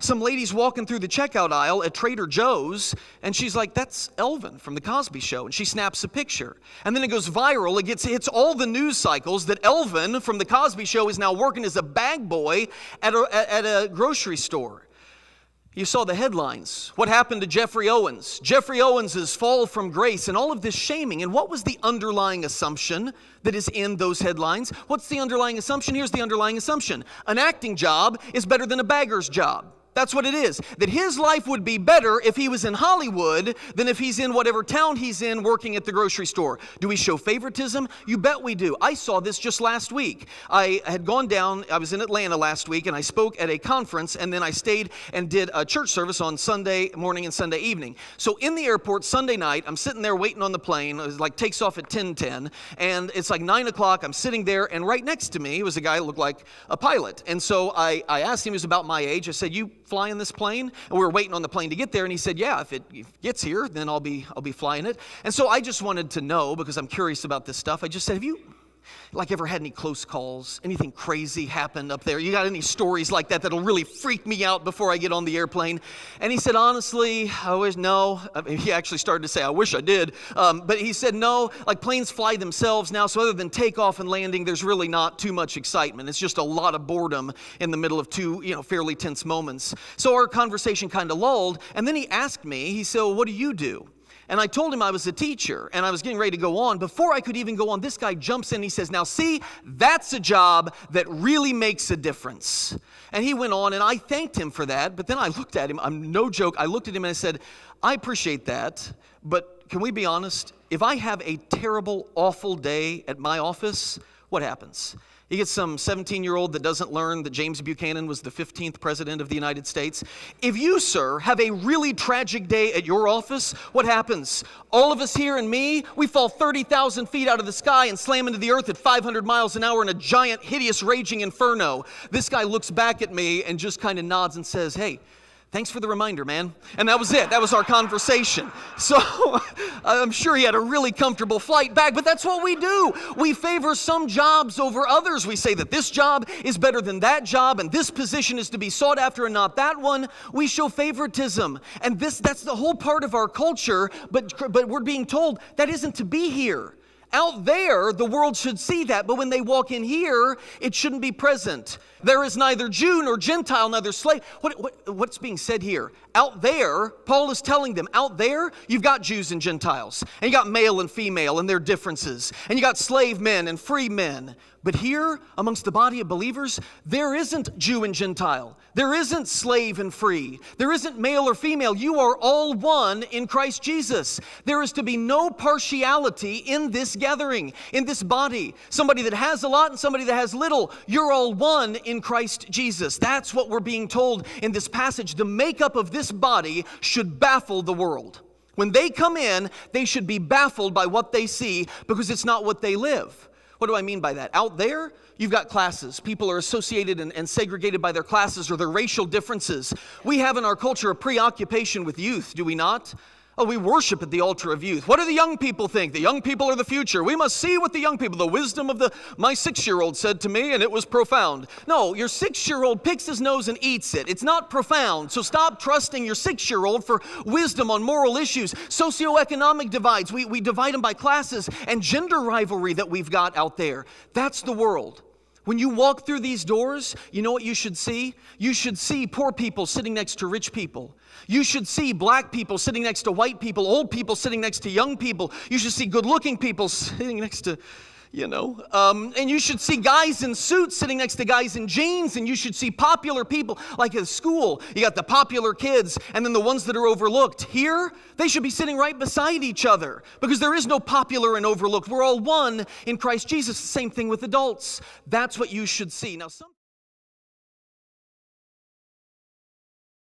some lady's walking through the checkout aisle at Trader Joe's, and she's like, that's Elvin from The Cosby Show, and she snaps a picture. And then it goes viral. It hits all the news cycles that Elvin from The Cosby Show is now working as a bag boy at a grocery store. You saw the headlines. What happened to Jeffrey Owens? Jeffrey Owens' fall from grace and all of this shaming. And what was the underlying assumption that is in those headlines? What's the underlying assumption? Here's the underlying assumption. An acting job is better than a bagger's job. That's what it is. That his life would be better if he was in Hollywood than if he's in whatever town he's in working at the grocery store. Do we show favoritism? You bet we do. I saw this just last week. I had gone down, I was in Atlanta last week, and I spoke at a conference, and then I stayed and did a church service on Sunday morning and Sunday evening. So in the airport Sunday night, I'm sitting there waiting on the plane. It was like takes off at 10:10, and it's like 9 o'clock. I'm sitting there, and right next to me was a guy who looked like a pilot. And so I asked him, he was about my age. I said, you fly in this plane? And we were waiting on the plane to get there, and he said, yeah, if it gets here, then I'll be flying it. And so I just wanted to know, because I'm curious about this stuff, I just said, have you ever had any close calls? Anything crazy happened up there? You got any stories like that that'll really freak me out before I get on the airplane? And he said, honestly, no. He actually started to say, I wish I did. But he said, no, like planes fly themselves now, so other than takeoff and landing, there's really not too much excitement. It's just a lot of boredom in the middle of two, fairly tense moments. So our conversation kind of lulled, and then he asked me, he said, well, what do you do? And I told him I was a teacher, and I was getting ready to go on. Before I could even go on, this guy jumps in, he says, now see, that's a job that really makes a difference. And he went on, and I thanked him for that, but then I looked at him, I'm no joke, I looked at him and I said, I appreciate that, but can we be honest? If I have a terrible, awful day at my office, what happens? You get some 17-year-old that doesn't learn that James Buchanan was the 15th president of the United States. If you, sir, have a really tragic day at your office, what happens? All of us here and me, we fall 30,000 feet out of the sky and slam into the earth at 500 miles an hour in a giant, hideous, raging inferno. This guy looks back at me and just kind of nods and says, hey, thanks for the reminder, man. And that was it. That was our conversation. So I'm sure he had a really comfortable flight back, but that's what we do. We favor some jobs over others. We say that this job is better than that job, and this position is to be sought after and not that one. We show favoritism. And that's the whole part of our culture, but we're being told that isn't to be here. Out there, the world should see that, but when they walk in here, it shouldn't be present. There is neither Jew nor Gentile, neither slave. What's being said here? Out there, Paul is telling them, out there, you've got Jews and Gentiles, and you got male and female and their differences, and you got slave men and free men. But here, amongst the body of believers, there isn't Jew and Gentile. There isn't slave and free. There isn't male or female. You are all one in Christ Jesus. There is to be no partiality in this gathering, in this body. Somebody that has a lot and somebody that has little. You're all one in Christ Jesus. That's what we're being told in this passage. The makeup of this body should baffle the world. When they come in, they should be baffled by what they see because it's not what they live. What do I mean by that? Out there, you've got classes. People are associated and segregated by their classes or their racial differences. We have in our culture a preoccupation with youth, do we not? Oh, we worship at the altar of youth. What do the young people think? The young people are the future. We must see what the young people, the wisdom of my 6-year-old said to me, and it was profound. No, your 6-year-old picks his nose and eats it. It's not profound. So stop trusting your 6-year-old for wisdom on moral issues. Socioeconomic divides. We divide them by classes and gender rivalry that we've got out there. That's the world. When you walk through these doors, you know what you should see? You should see poor people sitting next to rich people. You should see black people sitting next to white people, old people sitting next to young people. You should see good-looking people sitting next to, and you should see guys in suits sitting next to guys in jeans, and you should see popular people, like at school. You got the popular kids, and then the ones that are overlooked. Here, they should be sitting right beside each other, because there is no popular and overlooked. We're all one in Christ Jesus. The same thing with adults. That's what you should see. Now, some